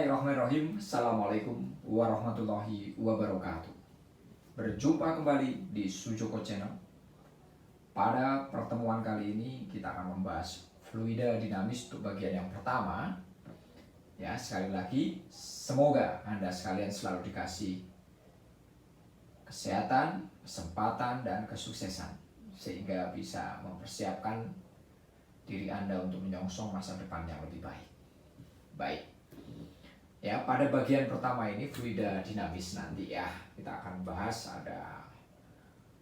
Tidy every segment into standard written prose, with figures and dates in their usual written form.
Bismillahirrahmanirrahim. Assalamualaikum warahmatullahi wabarakatuh. Berjumpa kembali di Sujoko Channel. Pada pertemuan kali ini kita akan membahas fluida dinamis untuk bagian yang pertama. Ya, sekali lagi semoga Anda sekalian selalu dikasih kesehatan, kesempatan, dan kesuksesan sehingga bisa mempersiapkan diri Anda untuk menyongsong masa depan yang lebih baik. Baik. Ya, pada bagian pertama ini fluida dinamis nanti ya kita akan bahas ada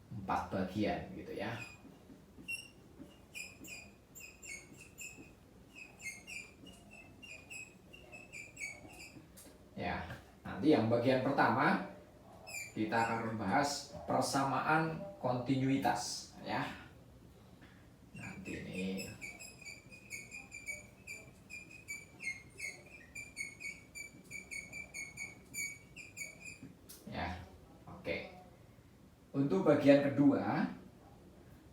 4 bagian gitu ya. Ya, nanti yang bagian pertama kita akan membahas persamaan kontinuitas ya. Nanti ini ya. Oke. Untuk bagian kedua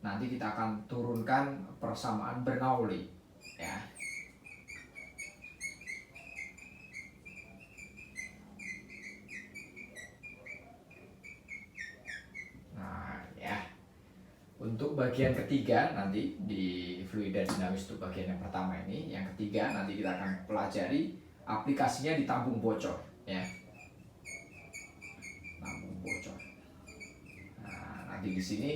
nanti kita akan turunkan persamaan Bernoulli ya. Nah, ya. Untuk bagian ketiga nanti di fluida dinamis untuk bagian yang pertama ini, yang ketiga nanti kita akan pelajari aplikasinya di tabung bocor ya. Tabung bocor. Nah, nanti di sini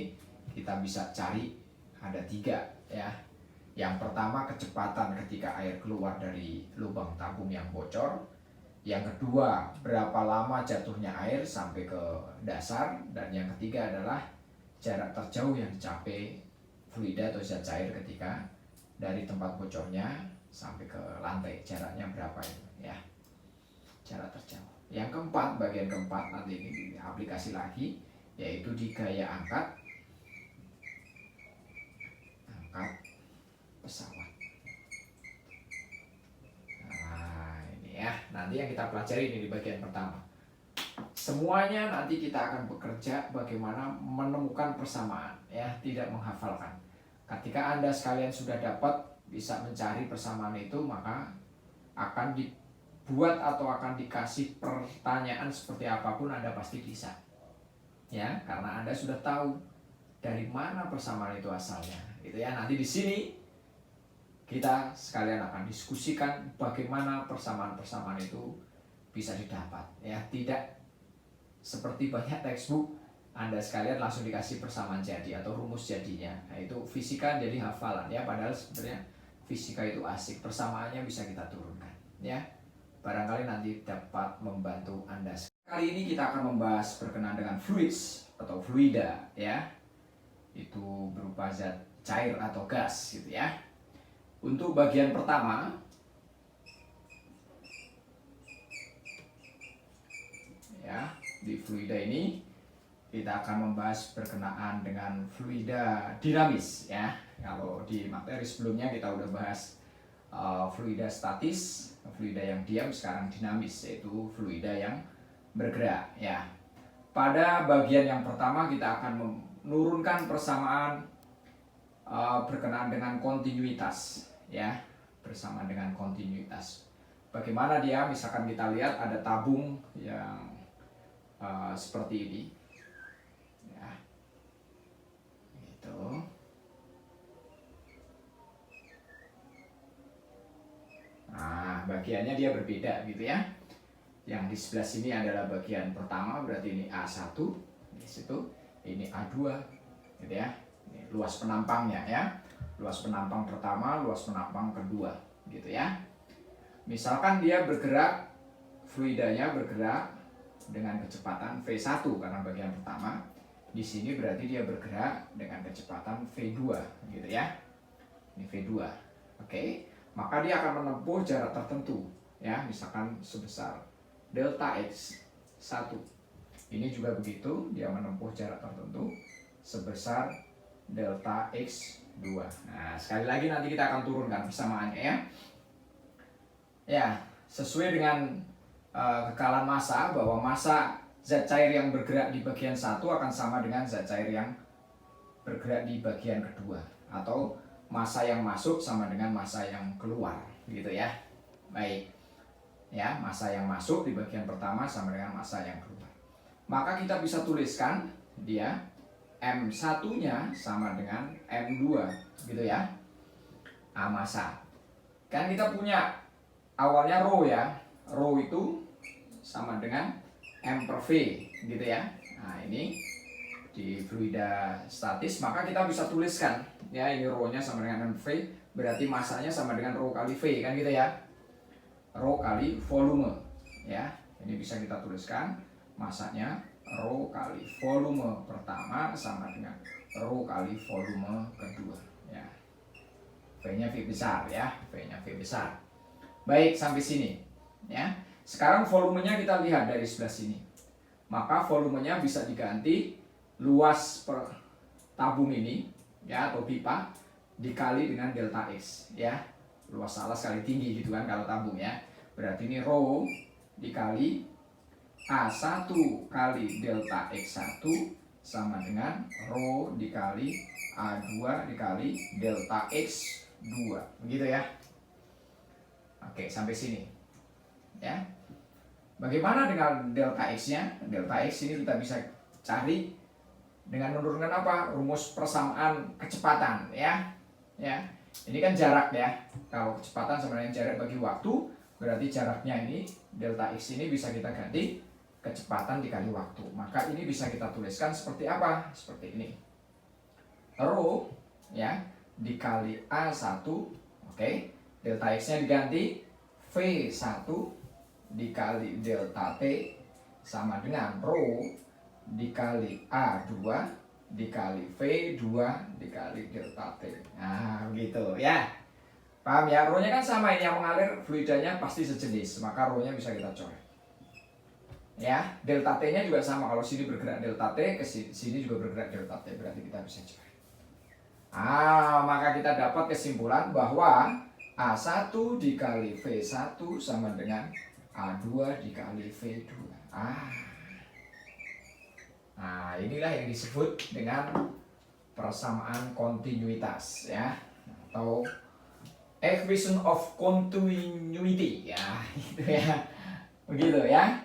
kita bisa cari ada 3 ya. Yang pertama kecepatan ketika air keluar dari lubang tabung yang bocor. Yang kedua berapa lama jatuhnya air sampai ke dasar. Dan yang ketiga adalah jarak terjauh yang dicapai fluida atau zat cair ketika dari tempat bocornya sampai ke lantai, jaraknya berapa itu ya, jarak terjauh. Yang keempat, bagian keempat nanti ini diaplikasi lagi, yaitu di gaya angkat pesawat. Nah ini ya, nanti yang kita pelajari ini di bagian pertama. Semuanya nanti kita akan bekerja bagaimana menemukan persamaan ya, tidak menghafalkan. Ketika Anda sekalian sudah dapat bisa mencari persamaan itu, maka akan dibuat atau akan dikasih pertanyaan seperti apapun Anda pasti bisa. Ya, karena Anda sudah tahu dari mana persamaan itu asalnya. Gitu ya. Nanti di sini kita sekalian akan diskusikan bagaimana persamaan-persamaan itu bisa didapat ya, tidak seperti banyak textbook Anda sekalian langsung dikasih persamaan jadi atau rumus jadinya. Nah, itu fisika jadi hafalan ya, padahal sebenarnya fisika itu asik, persamaannya bisa kita turunkan ya. Barangkali nanti dapat membantu Anda. Kali ini kita akan membahas berkenaan dengan fluids atau fluida ya. Itu berupa zat cair atau gas gitu ya. Untuk bagian pertama ya, di fluida ini kita akan membahas berkenaan dengan fluida dinamis ya. Kalau di materi sebelumnya kita udah bahas fluida statis, fluida yang diam, sekarang dinamis yaitu fluida yang bergerak ya. Pada bagian yang pertama kita akan menurunkan persamaan berkenaan dengan kontinuitas ya, bersamaan dengan kontinuitas. Bagaimana dia? Misalkan kita lihat ada tabung yang seperti ini ya, gitu. Nah, bagiannya dia berbeda gitu ya. Yang di sebelah sini adalah bagian pertama, berarti ini A1 di situ, ini A2 gitu ya. Ini luas penampangnya ya, luas penampang pertama, luas penampang kedua gitu ya. Misalkan dia bergerak, fluidanya bergerak dengan kecepatan V1 karena bagian pertama. Di sini berarti dia bergerak dengan kecepatan V2 gitu ya. Ini V2. Oke. Maka dia akan menempuh jarak tertentu ya, misalkan sebesar delta X 1. Ini juga begitu, dia menempuh jarak tertentu sebesar delta X 2. Nah, sekali lagi nanti kita akan turunkan persamaannya ya. Ya, sesuai dengan kekalan massa, bahwa massa zat cair yang bergerak di bagian 1 akan sama dengan zat cair yang bergerak di bagian kedua, atau massa yang masuk sama dengan massa yang keluar gitu ya. Baik. Ya, massa yang masuk di bagian pertama sama dengan massa yang keluar. Maka kita bisa tuliskan dia M1-nya sama dengan M2 gitu ya. Nah, massa. Kan kita punya awalnya rho ya. Rho itu sama dengan M per V gitu ya. Nah, ini di fluida statis maka kita bisa tuliskan ya, ini rho-nya sama dengan M per V, berarti massanya sama dengan rho kali V kan gitu ya. Rho kali volume ya. Ini bisa kita tuliskan massanya rho kali volume pertama sama dengan rho kali volume kedua ya. V-nya V besar ya, V-nya V besar. Baik, sampai sini ya. Sekarang volumenya kita lihat dari sebelah sini. Maka volumenya bisa diganti luas per tabung ini ya, atau pipa dikali dengan delta X ya. Luas alas kali tinggi gitu kan kalau tabung ya. Berarti ini rho dikali A1 kali delta X1 sama dengan rho dikali A2 dikali delta X2. Begitu ya. Oke, sampai sini. Ya. Bagaimana dengan delta X-nya? Delta X ini kita bisa cari dengan menurunkan apa? Rumus persamaan kecepatan ya. Ya. Ini kan jarak ya. Kalau kecepatan sama dengan jarak bagi waktu, berarti jaraknya ini delta X ini bisa kita ganti kecepatan dikali waktu. Maka ini bisa kita tuliskan seperti apa? Seperti ini. Rho ya dikali A1, oke. Delta X-nya diganti V1 dikali delta T sama dengan rho dikali A2 dikali V2 dikali delta T. Nah, begitu ya. Paham ya? Rho-nya kan sama, ini yang mengalir fluidanya pasti sejenis, maka rho-nya bisa kita coret. Ya, delta T-nya juga sama. Kalau sini bergerak delta T, ke sini juga bergerak delta T, berarti kita bisa coret. Maka kita dapat kesimpulan bahwa A1 dikali V1 sama dengan A2 dikali V2. Inilah yang disebut dengan persamaan kontinuitas ya, atau equation of continuity ya, gitu ya. Begitu ya.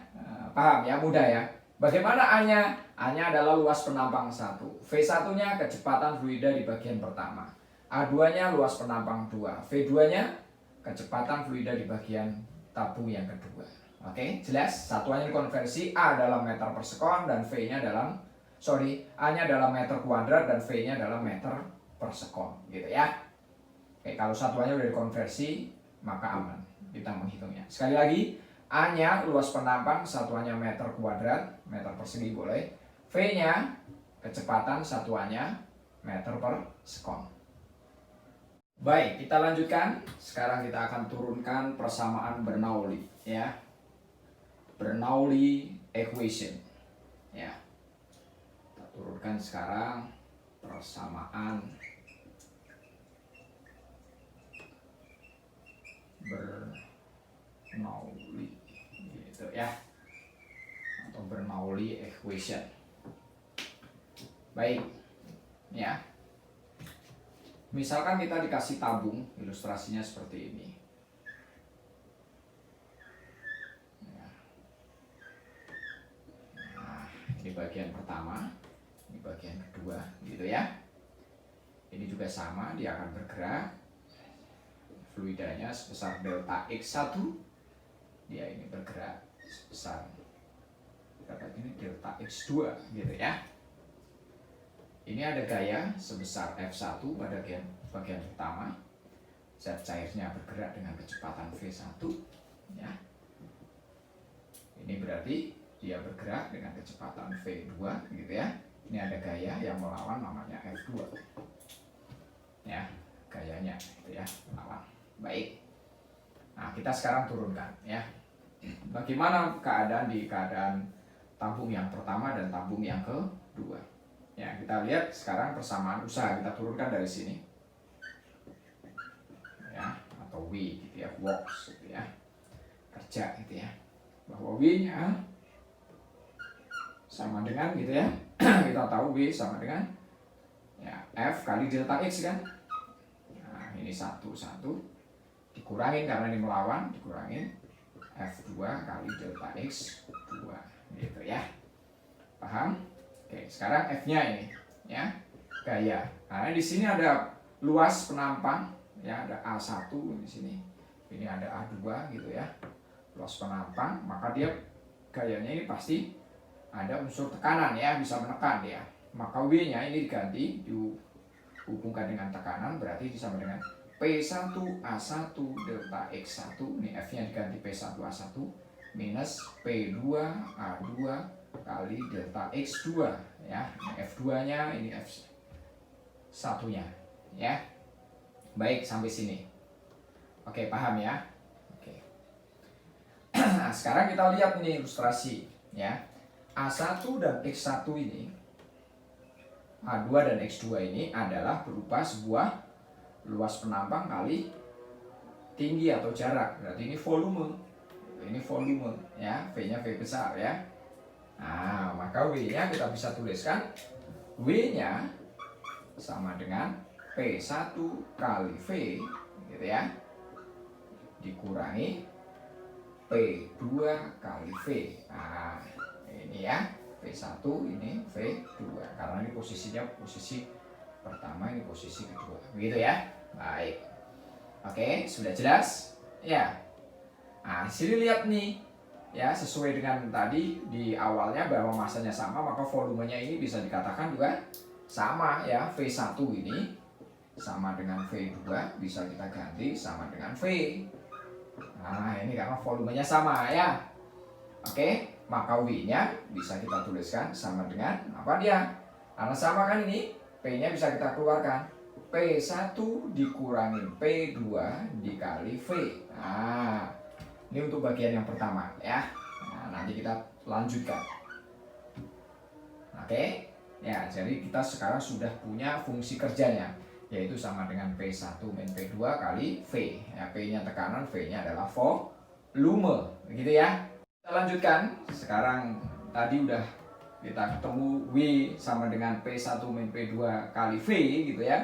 Paham ya, mudah ya. Bagaimana A-nya? A-nya adalah luas penampang 1. V1-nya kecepatan fluida di bagian pertama. A2-nya luas penampang 2. V2-nya kecepatan fluida di bagian tabung yang kedua. Oke, jelas? Satuannya konversi, A dalam meter per sekon dan A-nya dalam meter kuadrat dan V-nya dalam meter per sekon, gitu ya. Oke, kalau satuannya udah dikonversi, maka aman kita menghitungnya. Sekali lagi, A-nya luas penampang, satuannya meter kuadrat, meter persegi boleh. V-nya kecepatan, satuannya meter per sekon. Baik, kita lanjutkan. Sekarang kita akan turunkan persamaan Bernoulli ya. Bernoulli equation ya. Kita turunkan sekarang persamaan Bernoulli gitu ya, atau Bernoulli equation. Baik ya, misalkan kita dikasih tabung, ilustrasinya seperti ini ya. Ini bagian pertama, ini bagian kedua gitu ya. Ini juga sama, dia akan bergerak, fluidanya sebesar delta X1, dia ini bergerak sebesar delta X2 gitu ya. Ini ada gaya sebesar F1 pada bagian pertama. Zat cairnya bergerak dengan kecepatan V1 ya. Ini berarti dia bergerak dengan kecepatan V2 gitu ya. Ini ada gaya yang melawan, namanya F2 ya, gayanya gitu ya, melawan. Baik. Nah, kita sekarang turunkan ya. Bagaimana keadaan tabung yang pertama dan tabung yang kedua? Ya, kita lihat sekarang persamaan usaha, kita turunkan dari sini. Ya, atau W gitu ya, works gitu ya. Kerja gitu ya. Bahwa W-nya sama dengan gitu ya. Kita tahu W sama dengan ya F kali delta X kan. Nah, ini 1 dikurangin karena ini melawan, dikurangin F2 kali delta X2 gitu ya. Paham? Oke, sekarang F-nya ini ya, gaya. Nah, di sini ada luas penampang ya, ada A1 di sini. Ini ada A2 gitu ya. Luas penampang, maka dia gayanya ini pasti ada unsur tekanan ya, bisa menekan dia. Maka W-nya ini diganti, dihubungkan dengan tekanan, berarti sama dengan P1A1 delta X1. Ini F-nya diganti P1A1 minus P2A2 kali delta X2 ya. Ini F2-nya, ini F1-nya ya. Baik, sampai sini. Oke, paham ya? Oke. Nah, sekarang kita lihat ini ilustrasi ya. A1 dan X1 ini, A2 dan X2 ini adalah berupa sebuah luas penampang kali tinggi atau jarak. Berarti ini volume. Ini volume ya, V-nya V besar ya. Nah, maka W-nya kita bisa tuliskan, W-nya sama dengan P1 kali V gitu ya, dikurangi P2 kali V. Nah, ini ya, P1 ini V2, karena ini posisinya posisi pertama, ini posisi kedua, begitu ya. Baik, oke, sudah jelas ya. Nah, sini lihat nih ya, sesuai dengan tadi di awalnya bahwa masanya sama, maka volumenya ini bisa dikatakan juga sama ya. V1 ini sama dengan V2, bisa kita ganti sama dengan V. Nah, ini karena volumenya sama ya. Oke, maka W-nya bisa kita tuliskan sama dengan apa dia? Karena sama kan ini, P-nya bisa kita keluarkan. P1 dikurangi P2 dikali V. Nah, ini untuk bagian yang pertama ya. Nah, nanti kita lanjutkan. Oke, ya, jadi kita sekarang sudah punya fungsi kerjanya, yaitu sama dengan P1 min P2 kali V. Ya, P-nya tekanan, V-nya adalah volume, begitu ya. Kita lanjutkan. Sekarang tadi udah kita ketemu W sama dengan P1 min P2 kali V gitu ya.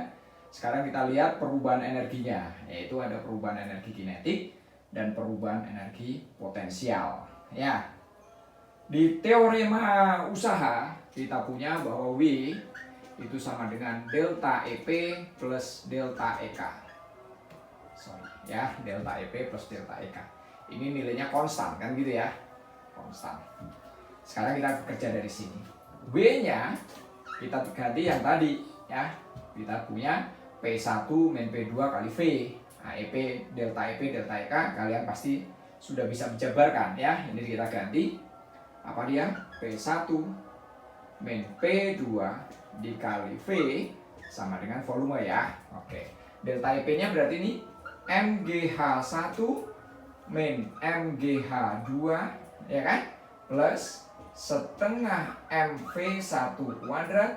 Sekarang kita lihat perubahan energinya, yaitu ada perubahan energi kinetik dan perubahan energi potensial. Ya, di teorema usaha kita punya bahwa W itu sama dengan delta EP plus delta EK. Ya, delta EP plus delta EK. Ini nilainya konstan kan gitu ya, konstan. Sekarang kita bekerja dari sini. W-nya kita ganti yang tadi ya. Kita punya P1 min P2 kali V. Nah, EP, delta EK kalian pasti sudah bisa menjabarkan ya. Ini kita ganti apa dia? P1 min P2 dikali V sama dengan volume ya. Oke. Delta EP-nya berarti ini MGH1 min MGH2 ya kan? Plus setengah MV1 kuadrat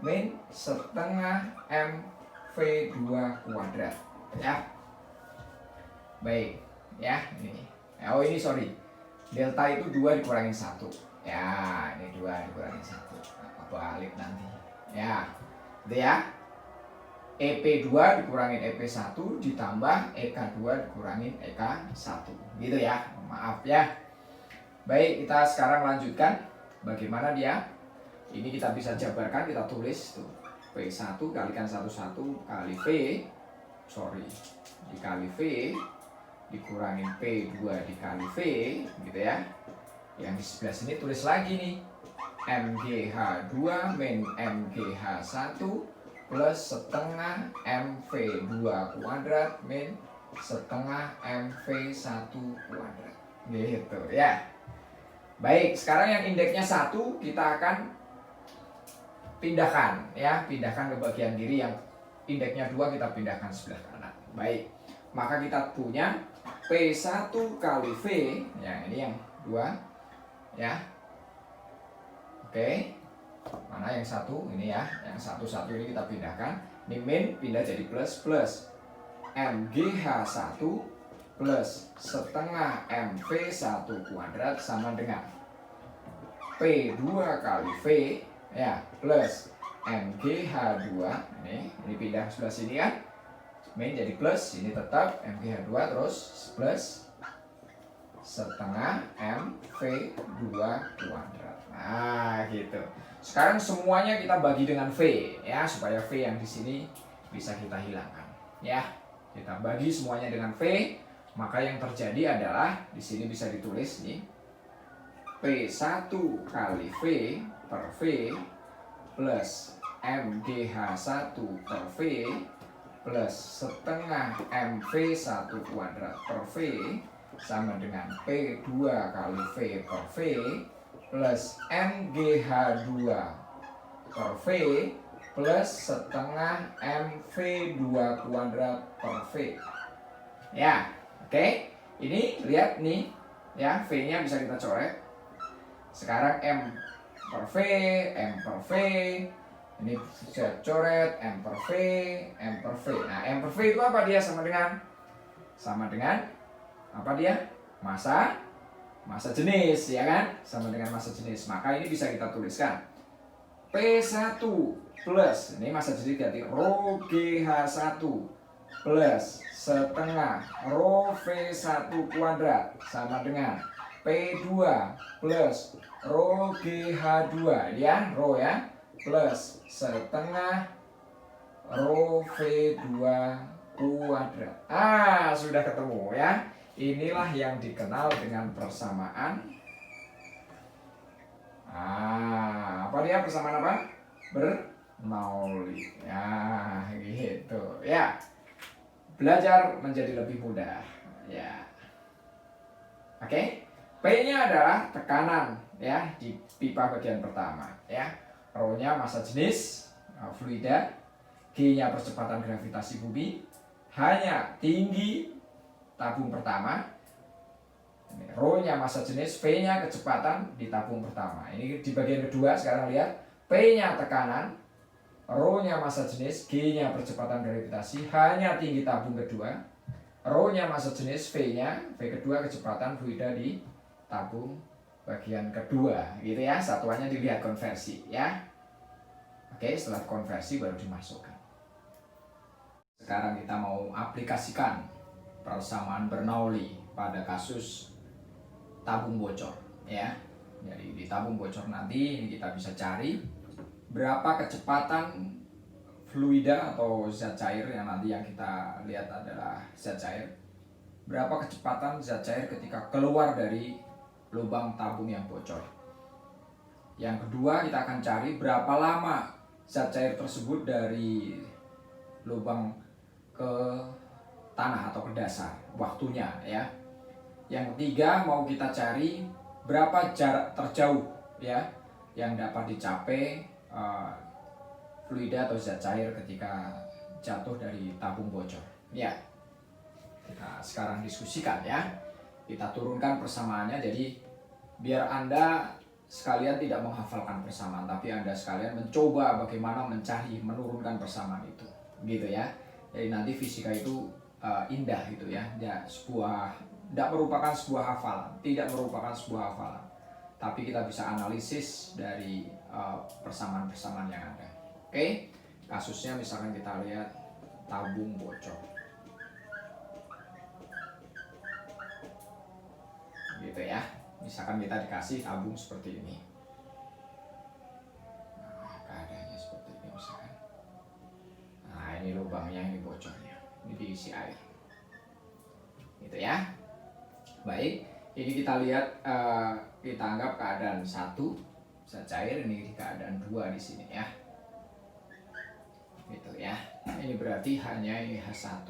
min setengah MV2 kuadrat ya. Baik ya, ini. Oh, ini sorry. Delta itu 2 dikurangin 1. Ya, ini 2 dikurangin 1. Balik nanti. Ya. Itu ya. EP2 dikurangin EP1 ditambah EK2 dikurangin EK1. Gitu ya. Maaf ya. Baik, kita sekarang lanjutkan bagaimana dia. Ini kita bisa jabarkan, kita tulis tuh. P1 kalikan 11 kali V. Sorry. Dikali V dikurangin P2 dikali V gitu ya. Yang di sebelah sini tulis lagi nih, MGH2 min MGH1 plus setengah MV2 kuadrat min setengah MV1 kuadrat gitu ya. Baik, sekarang yang indeksnya 1 kita akan pindahkan ya, pindahkan ke bagian kiri. Yang indeksnya 2 kita pindahkan sebelah kanan. Baik, maka kita punya P1 kali V, ya ini yang 2 ya. Oke, mana yang 1 ini ya, yang 1 ini kita pindahkan. Ini min pindah jadi plus, plus MGH1 plus setengah MV1 kuadrat sama dengan P2 kali V ya plus MGH2. Ini pindah sebelah sini kan, min jadi plus, ini tetap MGH2 terus plus setengah MV2 kuadrat. Nah, gitu. Sekarang semuanya kita bagi dengan V ya, supaya V yang di sini bisa kita hilangkan. Ya, kita bagi semuanya dengan V, maka yang terjadi adalah di sini bisa ditulis nih P1 kali V per V plus MGH1 per V plus setengah MV1 kuadrat per V sama dengan P2 kali V per V plus MGH2 per V plus setengah MV2 kuadrat per V. Ya, oke. Ini lihat nih, ya, V-nya bisa kita coret. Sekarang M per V, M per V. Ini saya coret M per V, M per V. Nah, M per V itu apa dia? Sama dengan apa dia? Massa jenis, ya kan? Sama dengan massa jenis. Maka ini bisa kita tuliskan P1 plus, ini massa jenis ganti rho GH1 plus setengah rho V1 kuadrat sama dengan P2 plus rho GH2 ya, rho ya, plus setengah rho V2 kuadrat. Sudah ketemu ya. Inilah yang dikenal dengan persamaan. Apa dia persamaan apa? Bernoulli. Ya, gitu. Ya. Belajar menjadi lebih mudah. Ya. Oke. P-nya adalah tekanan ya di pipa bagian pertama ya. Rho-nya massa jenis fluida, G-nya percepatan gravitasi bumi, H-nya tinggi tabung pertama, Rho-nya massa jenis, V-nya kecepatan di tabung pertama. Ini di bagian kedua. Sekarang lihat P-nya tekanan, Rho-nya massa jenis, G-nya percepatan gravitasi, H-nya tinggi tabung kedua, Rho-nya massa jenis, V-nya, V kedua kecepatan fluida di tabung bagian kedua, gitu ya. Satuannya dilihat konversi ya. Oke, setelah konversi baru dimasukkan. Sekarang kita mau aplikasikan persamaan Bernoulli pada kasus tabung bocor ya. Jadi di tabung bocor nanti ini kita bisa cari berapa kecepatan fluida atau zat cair, yang nanti yang kita lihat adalah zat cair. Berapa kecepatan zat cair ketika keluar dari lubang tabung yang bocor. Yang kedua, kita akan cari berapa lama zat cair tersebut dari lubang ke tanah atau ke dasar, waktunya ya. Yang ketiga, mau kita cari berapa jarak terjauh ya yang dapat dicapai fluida atau zat cair ketika jatuh dari tabung bocor. Ya, kita sekarang diskusikan ya. Kita turunkan persamaannya, jadi biar Anda sekalian tidak menghafalkan persamaan, tapi Anda sekalian mencoba bagaimana menurunkan persamaan itu, gitu ya. Jadi nanti fisika itu indah gitu ya, tidak merupakan sebuah hafalan, tapi kita bisa analisis dari persamaan-persamaan yang ada. Oke, kasusnya misalkan kita lihat tabung bocor, gitu ya. Misalkan kita dikasih tabung seperti ini, keadaannya seperti ini misalkan. Ini lubangnya, ini bocornya, ini diisi air, gitu ya. Baik, ini kita lihat, kita anggap keadaan 1 zat cair, ini keadaan 2 di sini ya, gitu ya. Ini berarti hanya ini H1,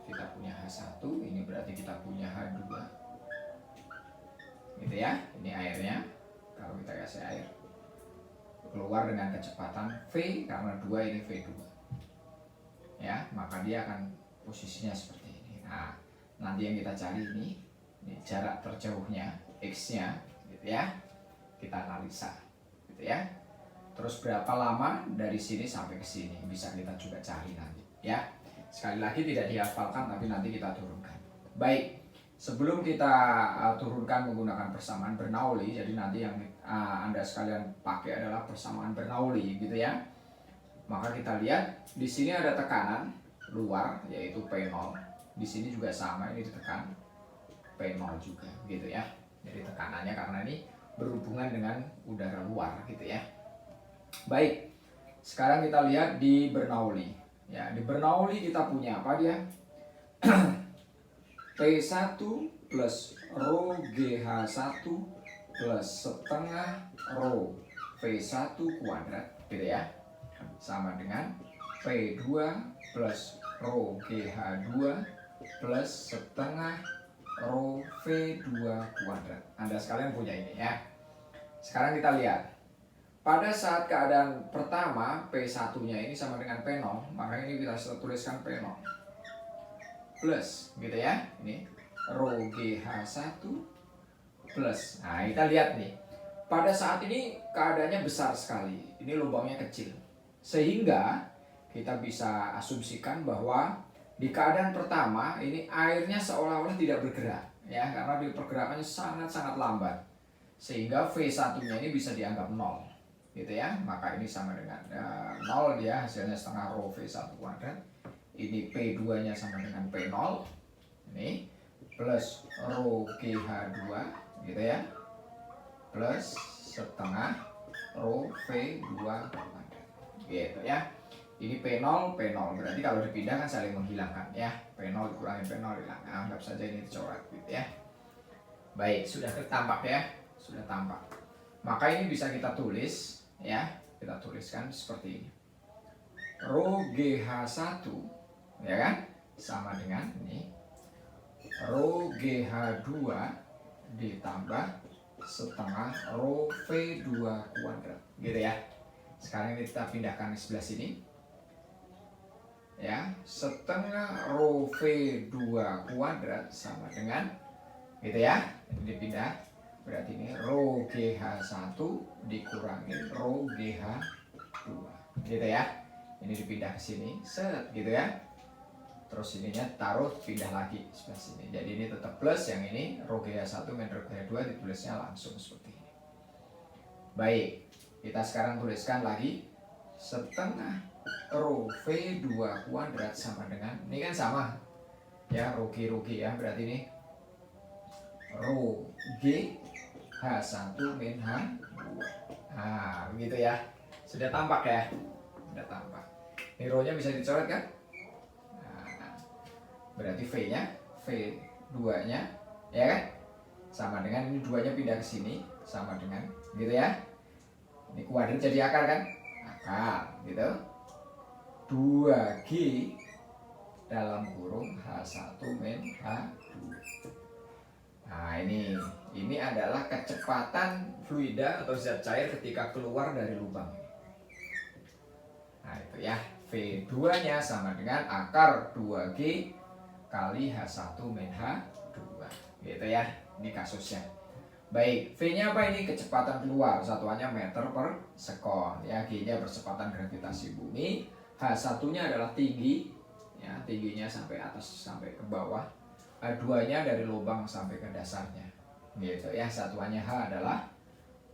kita punya H1, ini berarti kita punya H2, gitu ya. Ini airnya, kalau kita kasih air keluar dengan kecepatan V, karena 2 ini V2 ya, maka dia akan posisinya seperti ini. Nanti yang kita cari ini jarak terjauhnya, X-nya, gitu ya. Kita analisa, gitu ya. Terus berapa lama dari sini sampai ke sini, bisa kita juga cari nanti ya. Sekali lagi tidak dihafalkan, tapi nanti kita turunkan. Baik, sebelum kita turunkan menggunakan persamaan Bernoulli, jadi nanti yang Anda sekalian pakai adalah persamaan Bernoulli, gitu ya. Maka kita lihat di sini ada tekanan luar yaitu P0. Di sini juga sama, ini ditekan. P0 juga gitu ya. Jadi tekanannya karena ini berhubungan dengan udara luar gitu ya. Baik, sekarang kita lihat di Bernoulli. Ya, di Bernoulli kita punya apa dia? P1 plus rho GH1 plus setengah rho V1 kuadrat gitu ya, sama dengan P2 plus rho GH2 plus setengah rho V2 kuadrat. Anda sekalian punya ini ya. Sekarang kita lihat. Pada saat keadaan pertama P1-nya ini sama dengan P0, maka ini kita tuliskan P0 plus gitu ya. Ini rho GH1 plus. Nah, kita lihat nih. Pada saat ini keadaannya besar sekali. Ini lubangnya kecil. Sehingga kita bisa asumsikan bahwa di keadaan pertama ini airnya seolah-olah tidak bergerak ya, karena di pergerakannya sangat-sangat lambat. Sehingga V1-nya ini bisa dianggap 0 gitu ya. Maka ini sama dengan 0 dia, hasilnya setengah rho V1 kuadrat. Ini P2-nya sama dengan P0. Ini plus rho GH2 gitu ya, plus setengah rho V2 kuadrat gitu ya. Ini P0, P0 berarti kalau dipindah kan saling menghilangkan ya. P0 dikurangi P0 hilang. Nah, anggap saja ini dicoret gitu ya. Baik, sudah tampak ya, sudah tampak. Maka ini bisa kita tulis ya, kita tuliskan seperti ini. Rho GH1 ya kan, sama dengan ini rho GH2 ditambah setengah rho V2 kuadrat gitu ya. Sekarang ini kita pindahkan ke sebelah sini ya, setengah rho V2 kuadrat sama dengan gitu ya, ini dipindah, berarti ini rho GH1 dikurangi rho GH2 gitu ya. Ini dipindah ke sini set gitu ya, terus ininya taruh pindah lagi sebelah sini, jadi ini tetap plus, yang ini rho GH1 min rho GH2 ditulisnya langsung seperti ini. Baik, kita sekarang tuliskan lagi setengah rho V2 kuadrat sama dengan, ini kan sama ya, rho G ya, berarti ini rho G H1 min H2. Nah begitu ya, sudah tampak ya, sudah tampak. Ini rho nya bisa dicoret kan. Berarti V-nya, V2 nya ya kan, sama dengan ini 2 nya pindah ke sini, sama dengan gitu ya. Ini kuadrat jadi akar kan, akar gitu, 2G dalam kurung H1 min H2. Nah ini adalah kecepatan fluida atau zat cair ketika keluar dari lubang. Nah itu ya, V2 nya sama dengan akar 2G kali H1 min H2 gitu ya. Ini kasusnya. Baik, V-nya apa ini? Kecepatan keluar, satuannya meter per sekon ya. G-nya percepatan gravitasi bumi, H1-nya adalah tinggi ya, tingginya sampai atas sampai ke bawah, H2-nya dari lubang sampai ke dasarnya gitu ya. Satuannya H adalah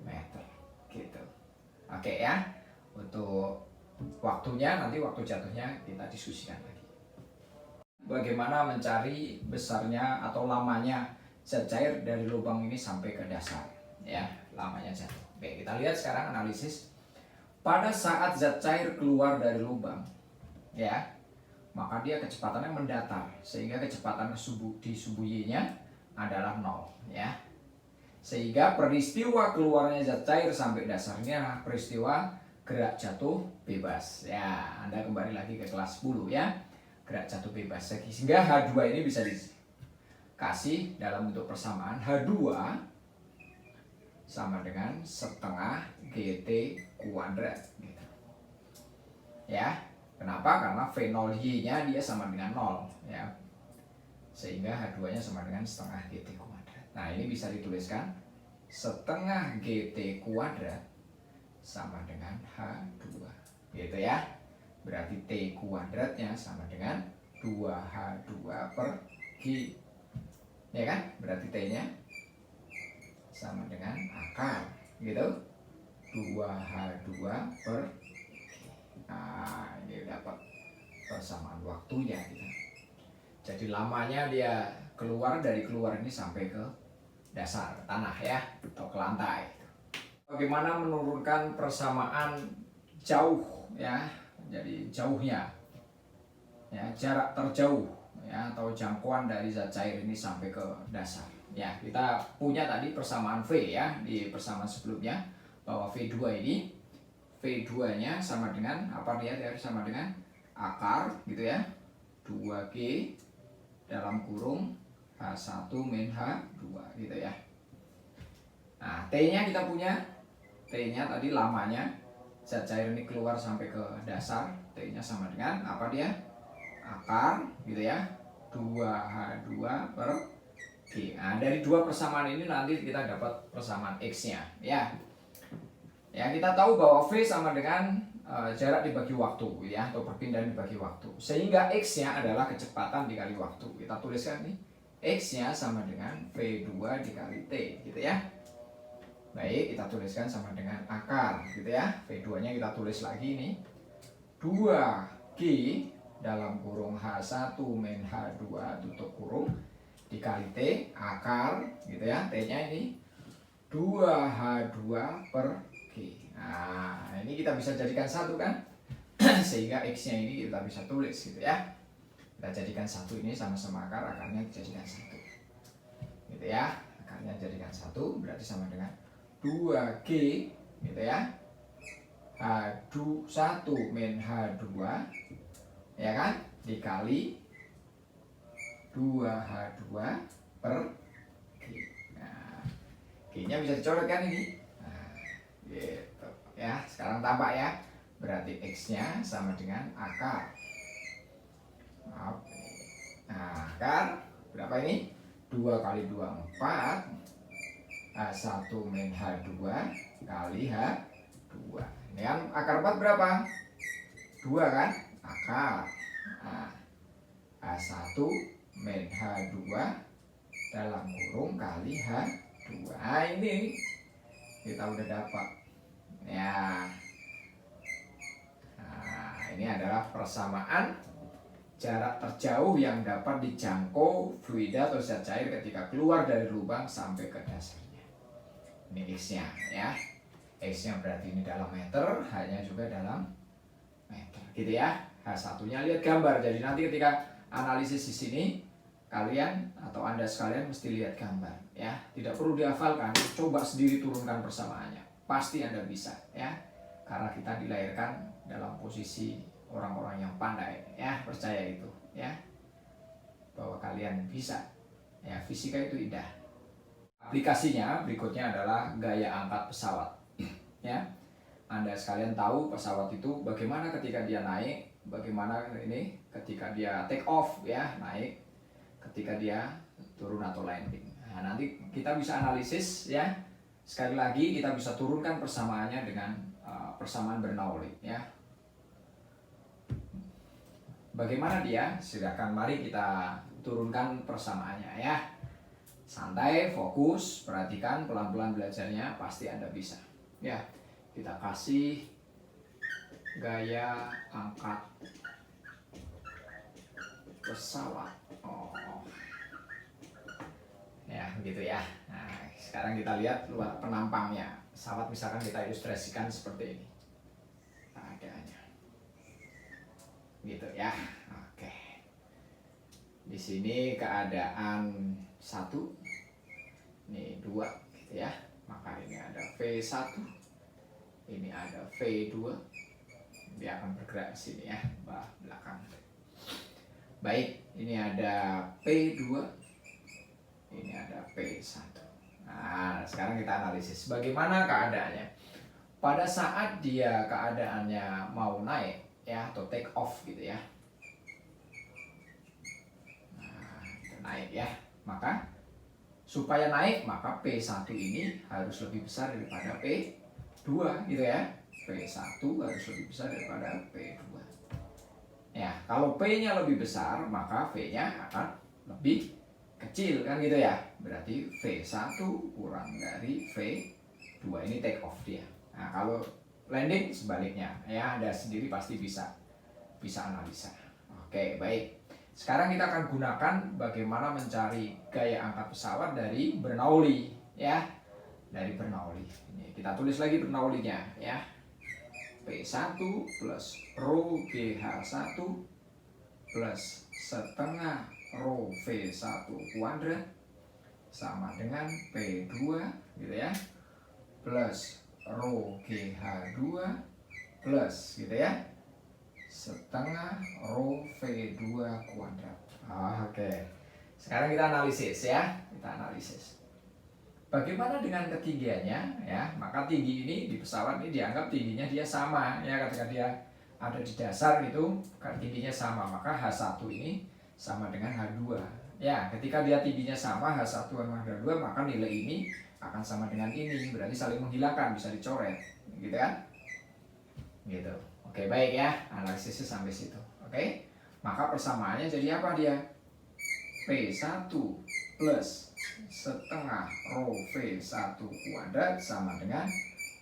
meter gitu. Oke ya. Untuk waktunya nanti, waktu jatuhnya kita diskusikan lagi. Bagaimana mencari besarnya atau lamanya zat cair dari lubang ini sampai ke dasar ya, lamanya jatuh. Oke, kita lihat sekarang analisis. Pada saat zat cair keluar dari lubang ya, maka dia kecepatannya mendatar, sehingga kecepatan disembunyinya adalah 0 ya. Sehingga peristiwa keluarnya zat cair sampai dasarnya peristiwa gerak jatuh bebas ya. Anda kembali lagi ke kelas 10 ya, gerak jatuh bebas. Sehingga H2 ini bisa dikasih dalam bentuk persamaan, H2 sama dengan setengah GT kuadrat gitu. Ya, kenapa? Karena V0Y-nya dia sama dengan 0 ya. Sehingga H2 nya sama dengan setengah GT kuadrat. Nah ini bisa dituliskan setengah GT kuadrat sama dengan H2 gitu ya. Berarti T kuadratnya sama dengan 2H2 per G ya kan, berarti T nya sama dengan akar gitu, 2H2 per G. Nah ini dapat persamaan waktunya gitu. Jadi lamanya dia keluar ini sampai ke dasar tanah ya, atau ke lantai. Bagaimana menurunkan persamaan jauh ya, jadi jauhnya ya, jarak terjauh ya, atau jangkauan dari zat cair ini sampai ke dasar ya. Kita punya tadi persamaan V ya di persamaan sebelumnya, bahwa V2 ini, V2 nya sama dengan apa dia, sama dengan akar gitu ya, 2G dalam kurung H1 min H2 gitu ya. Nah, T-nya kita punya, T-nya tadi lamanya zat cair ini keluar sampai ke dasar, T-nya sama dengan apa dia? Akar gitu ya, 2H2 per G. Nah, dari dua persamaan ini nanti kita dapat persamaan X-nya ya. Ya, kita tahu bahwa V sama dengan jarak dibagi waktu ya, atau perpindahan dibagi waktu. Sehingga X-nya adalah kecepatan dikali waktu. Kita tuliskan nih, X-nya sama dengan V2 dikali T gitu ya. Baik, kita tuliskan sama dengan akar gitu ya. V2-nya kita tulis lagi nih, 2G dalam kurung H1 min H2 tutup kurung dikali T, akar gitu ya. T-nya ini 2H2 per G. Nah, ini kita bisa jadikan satu kan? Sehingga X-nya ini kita bisa tulis gitu ya. Kita jadikan satu, ini sama-sama akar, akarnya dijadikan satu gitu ya. Akarnya jadikan satu berarti sama dengan 2G gitu ya, H1 min H2 ya kan, dikali 2H2 per G. Nah, G-nya bisa dicoret kan ini. Nah, gitu ya. Sekarang tambah ya. Berarti X-nya sama dengan akar. Oke. Nah, akar berapa ini? 2 kali 2 4. H1 min H2 kali H2. Ini kan akar 4 berapa? 2 kan? Akar. Nah, H1 min H2 dalam kurung kali H2. Nah, ini kita udah dapat ya. Nah, ini adalah persamaan jarak terjauh yang dapat dijangkau fluida atau zat cair ketika keluar dari lubang sampai ke dasarnya. Ini X-nya ya. X-nya berarti ini dalam meter, H-nya juga dalam meter gitu ya. H1-nya lihat gambar. Jadi nanti ketika analisis di sini, kalian atau Anda sekalian mesti lihat gambar ya. Tidak perlu dihafalkan, coba sendiri turunkan persamaannya. Pasti Anda bisa ya. Karena kita dilahirkan dalam posisi orang-orang yang pandai ya, percaya itu ya. Bahwa kalian bisa. Ya, fisika itu indah. Aplikasinya berikutnya adalah gaya angkat pesawat ya. Anda sekalian tahu pesawat itu bagaimana ketika dia naik, bagaimana ini ketika dia take off ya, naik, ketika dia turun atau landing. Nah, nanti kita bisa analisis ya. Sekali lagi kita bisa turunkan persamaannya dengan persamaan Bernoulli ya. Bagaimana dia? Silakan mari kita turunkan persamaannya ya. Santai, fokus, perhatikan, pelan-pelan belajarnya, pasti Anda bisa. Ya, kita kasih gaya angkat pesawat. Oh, ya, begitu ya. Nah, sekarang kita lihat luar penampangnya. Pesawat misalkan kita ilustrasikan seperti ini. Keadaannya. Gitu ya. Oke. Di sini keadaan 1, ini 2 gitu ya. Maka ini ada V1, ini ada V2. Dia akan bergerak ke sini ya, belakang. Baik, ini ada P2, ini ada P1. Nah, sekarang kita analisis bagaimana keadaannya. Pada saat dia keadaannya mau naik ya, atau take off gitu ya. Nah, naik ya. Maka supaya naik, maka P1 ini harus lebih besar daripada P2 gitu ya. P1 harus lebih besar daripada P2. Ya, kalau P-nya lebih besar, maka V-nya akan lebih kecil kan gitu ya. Berarti V1 kurang dari V2, ini take off dia. Nah, kalau landing sebaliknya ya, Anda sendiri pasti bisa analisa. Oke, baik. Sekarang kita akan gunakan bagaimana mencari gaya angkat pesawat dari Bernoulli, ya. Dari Bernoulli. Ini kita tulis lagi Bernoulli-nya, ya. P1 plus rho GH1 plus setengah rho V1 kuadrat sama dengan P2 gitu ya, plus rho GH2 plus gitu ya, setengah rho V2 kuadrat. Oke. Sekarang kita analisis ya. Kita analisis. Bagaimana dengan ketinggiannya ya? Maka tinggi ini di pesawat ini dianggap tingginya dia sama ya, ketika dia ada di dasar itu tingginya sama, maka H1 ini sama dengan H2. Ya, ketika dia tingginya sama H1 sama H2, maka nilai ini akan sama dengan ini, berarti saling menghilangkan, bisa dicoret, gitu kan? Gitu. Oke, baik ya, analisisnya sampai situ. Oke. Maka persamaannya jadi apa dia? P1 plus setengah rho V1 kuadrat sama dengan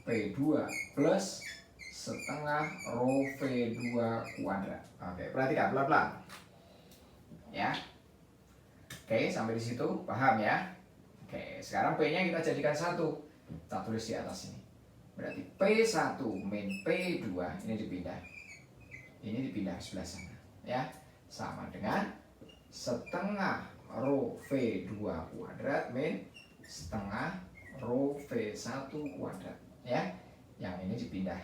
P2 plus setengah rho V2 kuadrat. Oke, perhatikan pelan-pelan. Ya. Oke, sampai di situ paham ya? Oke, sekarang P-nya kita jadikan 1. Kita tulis di atas ini. Berarti P1 min P2 ini dipindah. Ini dipindah ke sebelah sana, ya. Sama dengan setengah rho V2 kuadrat min setengah rho V1 kuadrat, ya. Yang ini dipindah,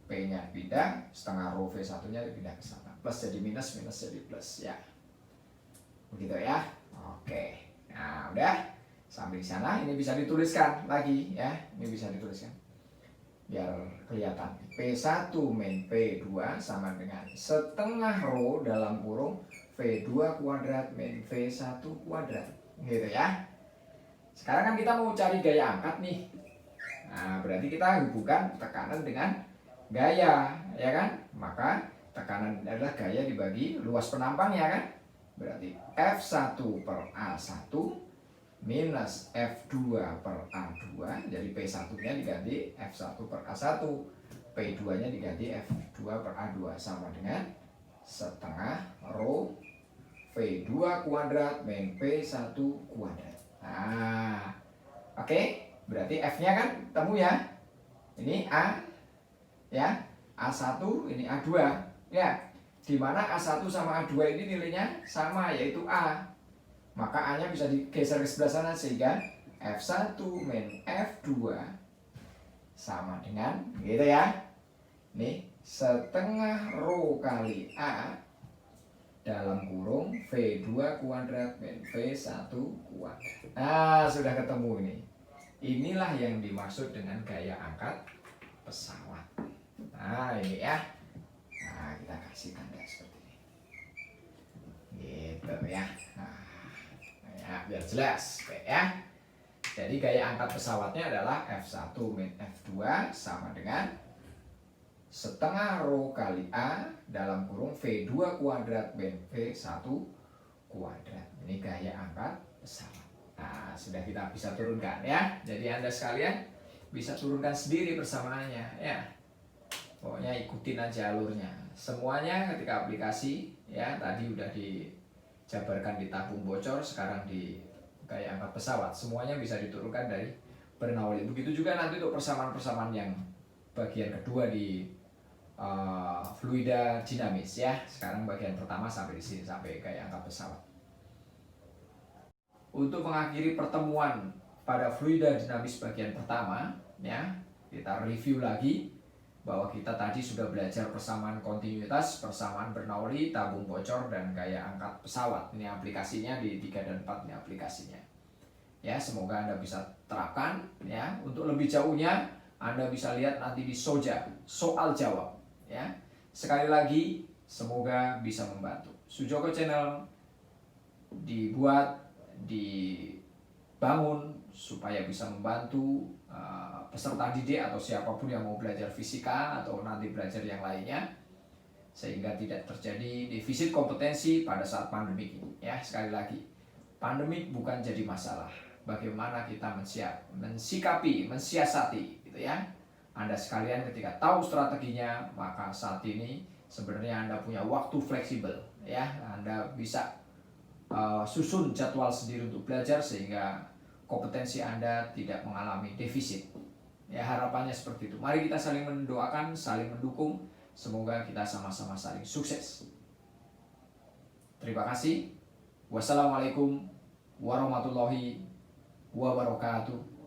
P-nya dipindah, setengah rho V1-nya dipindah ke sana. Plus jadi minus, minus jadi plus, ya. Begitu ya. Oke. Nah, udah sampai di sana. Ini bisa dituliskan lagi ya. Ini bisa dituliskan biar kelihatan. P1 min P2 sama dengan setengah rho dalam kurung V2 kuadrat min V1 kuadrat. Gitu ya. Sekarang kan kita mau cari gaya angkat nih. Nah, berarti kita hubungkan tekanan dengan gaya, ya kan? Maka tekanan adalah gaya dibagi luas penampang, ya kan? Berarti F1 per A1 minus F2 per A2. Jadi P1 nya diganti F1 per A1, P2 nya diganti F2 per A2 sama dengan setengah rho V2 kuadrat min P1 kuadrat. Nah, oke, berarti F nya kan temu ya. Ini A, ya, A1, ini A2, ya. Di mana A1 sama A2 ini nilainya sama, yaitu A. Maka A-nya bisa digeser ke sebelah sana, sehingga F1 min F2 sama dengan, gitu ya. Nih, setengah rho kali A dalam kurung V2 kuadrat min V1 kuadrat. Nah, sudah ketemu ini. Inilah yang dimaksud dengan gaya angkat pesawat. Nah, ini ya. Nah, kita kasih tanda seperti ini. Gitu ya. Nah, ya, biar jelas. Oke ya. Jadi gaya angkat pesawatnya adalah F1 min F2 sama dengan setengah rho kali A dalam kurung V2 kuadrat min V1 kuadrat. Ini gaya angkat pesawat. Nah, sudah kita bisa turunkan ya. Jadi Anda sekalian bisa turunkan sendiri persamaannya ya. Pokoknya ikutin aja alurnya. Semuanya ketika aplikasi ya, tadi udah dijabarkan di tabung bocor, sekarang di gaya angkat pesawat. Semuanya bisa diturunkan dari Bernoulli. Begitu juga nanti untuk persamaan-persamaan yang bagian kedua di fluida dinamis ya. Sekarang bagian pertama sampai di sini, sampai gaya angkat pesawat. Untuk mengakhiri pertemuan pada fluida dinamis bagian pertama ya, kita review lagi bahwa kita tadi sudah belajar persamaan kontinuitas, persamaan Bernoulli, tabung bocor, dan gaya angkat pesawat. Ini aplikasinya di 3 dan 4 ini aplikasinya. Ya, semoga Anda bisa terapkan ya. Untuk lebih jauhnya Anda bisa lihat nanti di Soja, soal jawab ya. Sekali lagi semoga bisa membantu. Sujoko Channel dibuat, dibangun supaya bisa membantu peserta didik atau siapapun yang mau belajar fisika atau nanti belajar yang lainnya, sehingga tidak terjadi defisit kompetensi pada saat pandemi ini ya. Sekali lagi, pandemik bukan jadi masalah, bagaimana kita mensikapi, mensiasati gitu ya. Anda sekalian ketika tahu strateginya, maka saat ini sebenarnya Anda punya waktu fleksibel ya. Anda bisa susun jadwal sendiri untuk belajar sehingga kompetensi Anda tidak mengalami defisit. Ya, harapannya seperti itu. Mari kita saling mendoakan, saling mendukung. Semoga kita sama-sama saling sukses. Terima kasih. Wassalamualaikum warahmatullahi wabarakatuh.